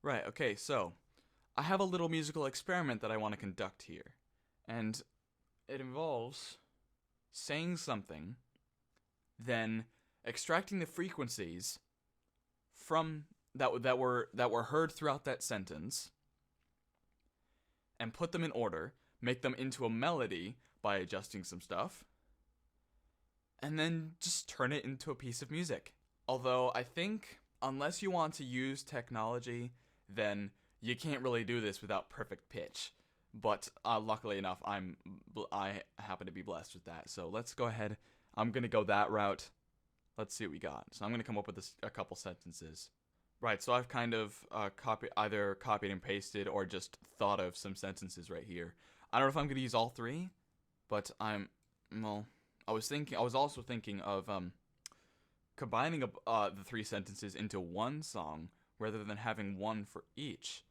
Right, okay, so I have a little musical experiment that I want to conduct here. And it involves saying something, then extracting the frequencies from that were heard throughout that sentence and put them in order, make them into a melody by adjusting some stuff, and then just turn it into a piece of music. Although I think unless you want to use technology, then you can't really do this without perfect pitch. But luckily enough, I happen to be blessed with that. So let's go ahead. I'm gonna go that route. Let's see what we got. So I'm gonna come up with a couple sentences. Right. So I've kind of either copied and pasted or just thought of some sentences right here. I don't know if I'm gonna use all three, but well. I was also thinking of combining the three sentences into one song rather than having one for each.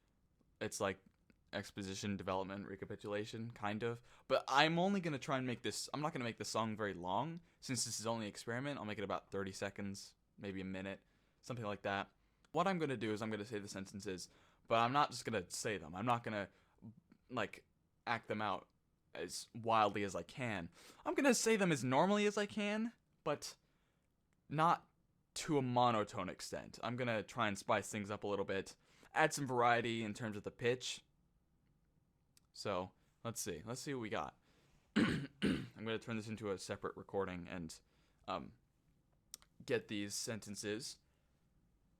It's like exposition, development, recapitulation, kind of. But I'm only going to try and make this, I'm not going to make the song very long. Since this is only an experiment, I'll make it about 30 seconds, maybe a minute, something like that. What I'm going to do is I'm going to say the sentences, but I'm not just going to say them. I'm not going to, like, act them out as wildly as I can. I'm going to say them as normally as I can, but not to a monotone extent. I'm going to try and spice things up a little bit, add some variety in terms of the pitch. So, let's see what we got. I'm going to turn this into a separate recording and get these sentences,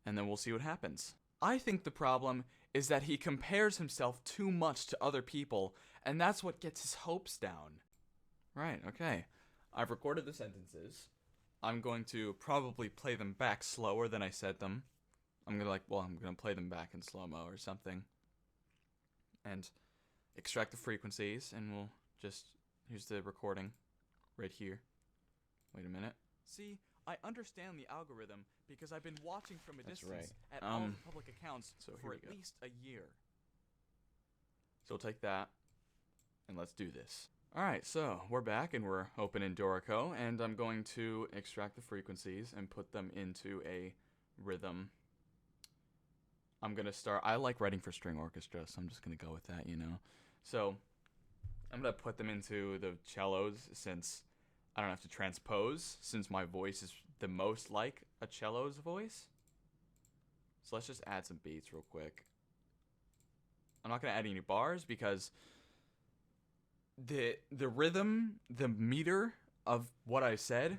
and then we'll see what happens. I think the problem is that he compares himself too much to other people, and that's what gets his hopes down. Right, okay. I've recorded the sentences. I'm going to probably play them back slower than I said them. I'm going to play them back in slow-mo or something. And extract the frequencies, and we'll just, here's the recording right here. Wait a minute. See, I understand the algorithm because I've been watching from a distance at all the public accounts for at least a year. So we'll take that, and let's do this. Alright, so we're back, and we're open in Dorico, and I'm going to extract the frequencies and put them into a rhythm. I'm going to start, I like writing for string orchestra, so I'm just going to go with that, you know. So, I'm going to put them into the cellos since I don't have to transpose, since my voice is the most like a cello's voice. So let's just add some beats real quick. I'm not going to add any bars because the rhythm, the meter of what I said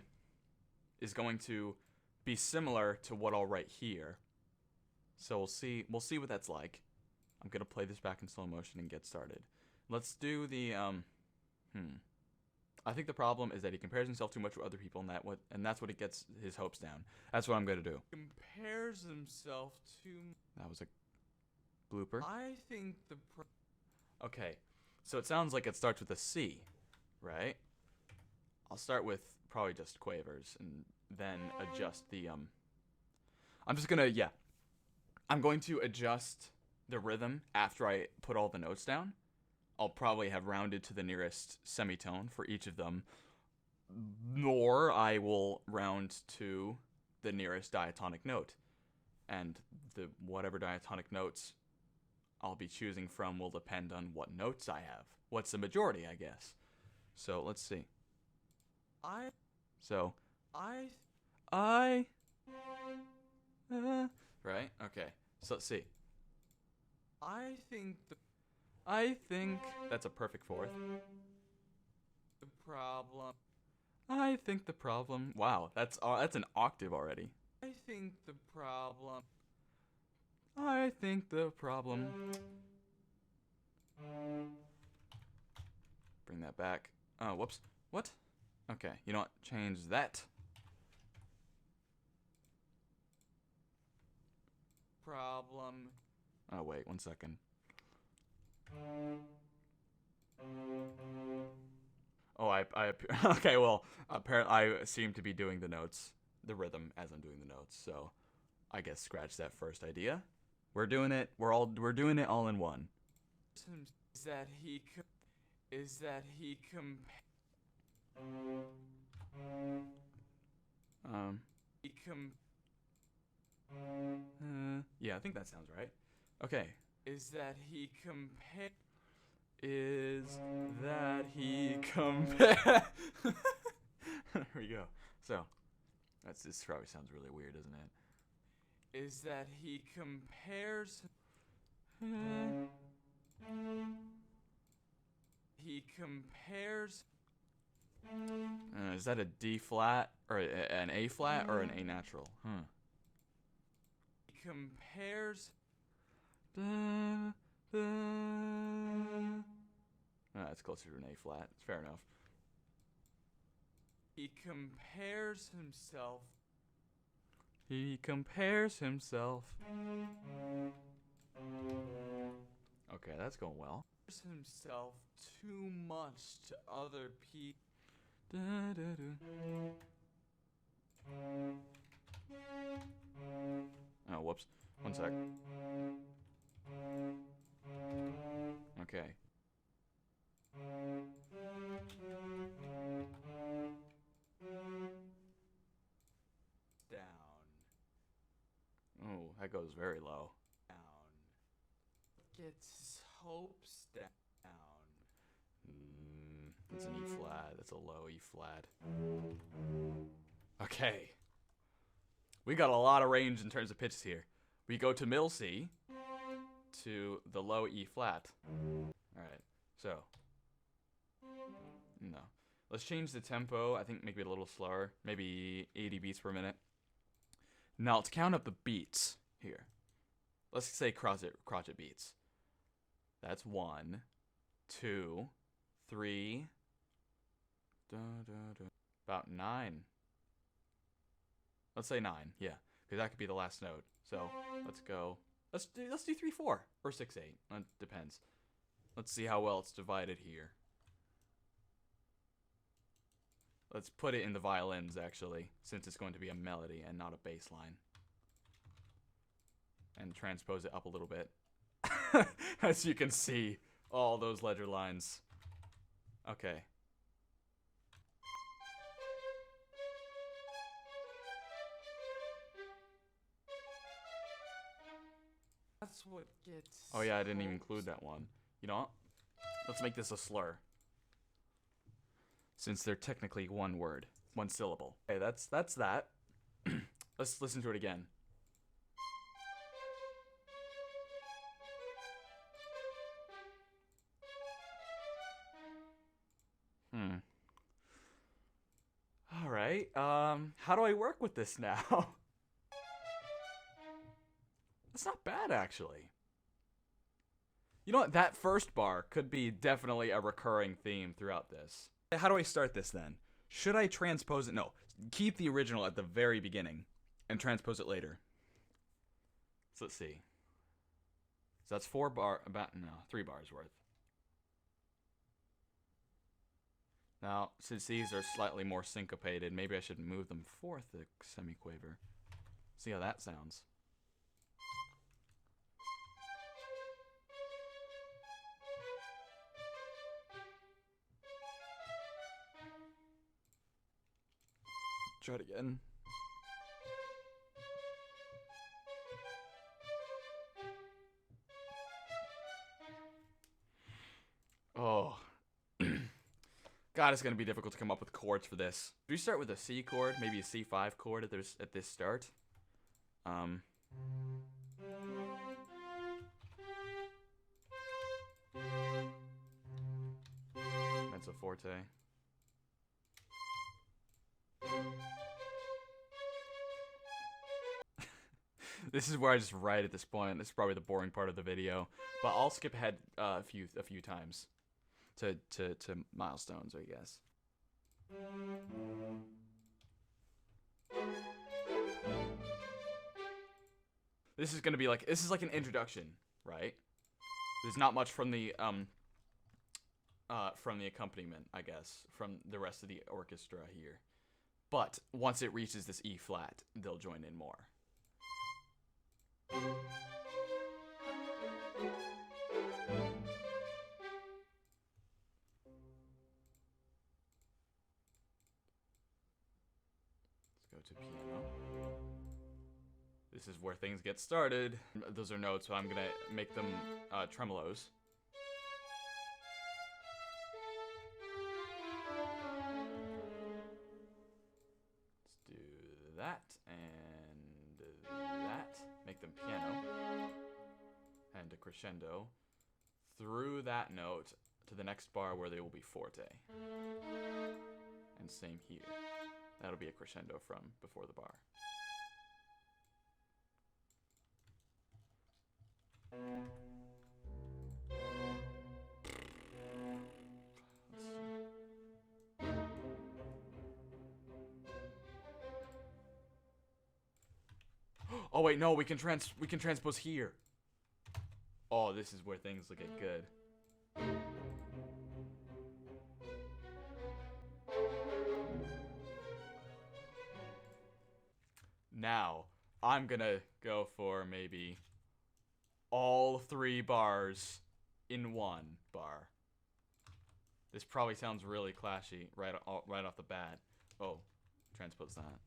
is going to be similar to what I'll write here. So we'll see what that's like. I'm going to play this back in slow motion and get started. Let's do the I think the problem is that he compares himself too much with other people, and that's what it gets his hopes down. That's what I'm going to do. Compares himself to... That was a blooper. I think the... Okay, so it sounds like it starts with a C, right? I'll start with probably just quavers, and then adjust the... I'm just going to, I'm going to adjust the rhythm after I put all the notes down. I'll probably have rounded to the nearest semitone for each of them, or I will round to the nearest diatonic note. And the whatever diatonic notes I'll be choosing from will depend on what notes I have. What's the majority, I guess. So, let's see. Right? Okay. So, let's see. I think that's a perfect fourth. I think the problem. Wow, that's an octave already. I think the problem. Bring that back. Oh, whoops. What? Okay, you know what? Change that. Problem. Oh, wait, 1 second. Oh, okay, well, apparently I seem to be doing the notes, the rhythm as I'm doing the notes, so I guess scratch that first idea. We're doing it, we're doing it all in one. Is that he yeah, I think that sounds right. Okay. Is that he compare? Is that he compare? There we go. So, this probably sounds really weird, doesn't it? Is that he compares? He compares. Is that a D flat or an A flat or an A natural? He compares. That's closer to an A flat. It's fair enough. He compares himself. He compares himself. Okay, that's going well. Himself too much to other people. Oh, whoops. One sec. Okay. Down. Oh, that goes very low. Down. Gets his hopes down. That's an E flat. That's a low E flat. Okay. We got a lot of range in terms of pitches here. We go to middle C to the low E flat. Alright, so. No. Let's change the tempo. I think maybe a little slower. Maybe 80 beats per minute. Now let's count up the beats here. Let's say crotchet beats. That's 1, 2, 3, about 9. Let's say 9, yeah, because that could be the last note. So let's go. Let's do 3, 4 or 6, 8. It depends. Let's see how well it's divided here. Let's put it in the violins actually, since it's going to be a melody and not a bass line. And transpose it up a little bit. As you can see, all those ledger lines. Okay. That's what gets. Oh yeah, I didn't even include that one. You know what? Let's make this a slur. Since they're technically one word, one syllable. Okay, that's that. Let's listen to it again. All right. How do I work with this now? That's not bad, actually. You know what? That first bar could be definitely a recurring theme throughout this. How do I start this then? Should I transpose it? No. Keep the original at the very beginning and transpose it later. So let's see. So that's 3 bars worth. Now, since these are slightly more syncopated, maybe I should move them 4th the semiquaver. See how that sounds. Try it again. Oh. God, it's going to be difficult to come up with chords for this. Do we start with a C chord? Maybe a C5 chord at this start? Mezzo forte. This is where I just write at this point. This is probably the boring part of the video, but I'll skip ahead a few times to milestones, I guess. This is gonna be like an introduction, right? There's not much from the accompaniment, I guess, from the rest of the orchestra here. But once it reaches this E flat, they'll join in more. Let's go to piano. This is where things get started. Those are notes, so I'm gonna make them tremolos. Let's do that and that. Make them piano. And a crescendo through that note to the next bar where they will be forte. And same here. That'll be a crescendo from before the bar. Oh wait, no, we can transpose here. Oh, this is where things will get good. Now, I'm gonna go for maybe all 3 bars in one bar. This probably sounds really clashy right off the bat. Oh, transpose that.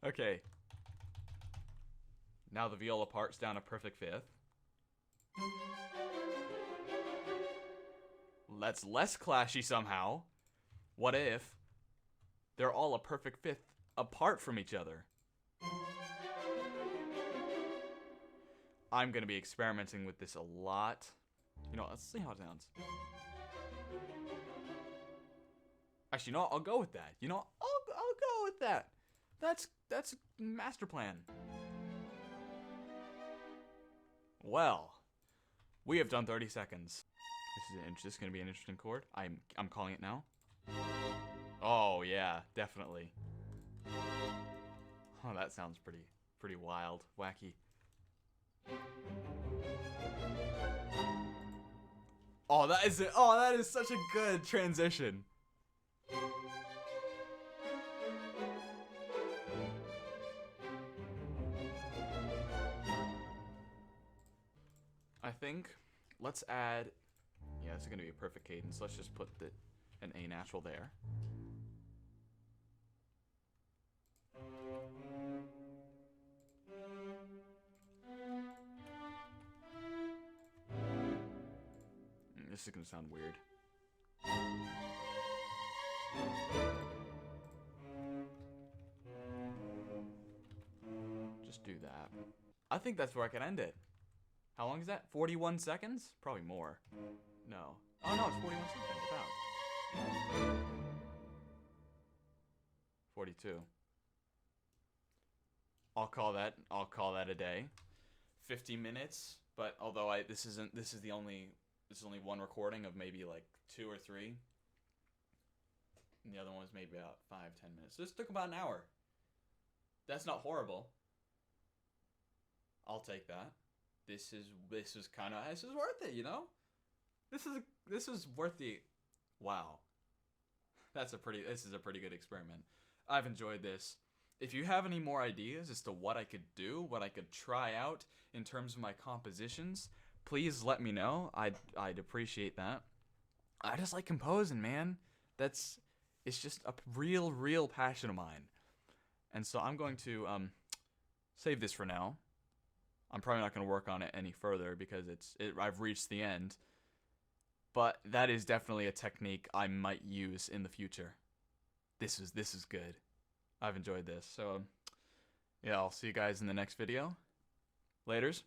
Okay. Now the viola part's down a perfect 5th. That's less clashy somehow. What if they're all a perfect 5th apart from each other? I'm gonna be experimenting with this a lot. You know, let's see how it sounds. Actually, you know what? I'll go with that. You know, I'll go with that. That's a master plan. Well, we have done 30 seconds. This is gonna be an interesting chord. I'm calling it now. Oh yeah, definitely. Oh, that sounds pretty wild, wacky. Oh, that is such a good transition. I think let's add. Yeah, this is gonna be a perfect cadence. Let's just put an A natural there. This is gonna sound weird. Just do that. I think that's where I can end it. How long is that? 41 seconds? Probably more. No. Oh no, it's 41 seconds. About. 42. I'll call that a day. 50 minutes. But although this is only one recording of maybe like 2 or 3. And the other one was maybe about 5-10 minutes. So this took about an hour. That's not horrible. I'll take that. This is worth it, you know? This is worth the wow. This is a pretty good experiment. I've enjoyed this. If you have any more ideas as to what I could do, what I could try out in terms of my compositions, please let me know. I'd appreciate that. I just like composing, man. It's just a real passion of mine. And so I'm going to save this for now. I'm probably not going to work on it any further because I've reached the end. But that is definitely a technique I might use in the future. This is good. I've enjoyed this. So yeah, I'll see you guys in the next video. Laters.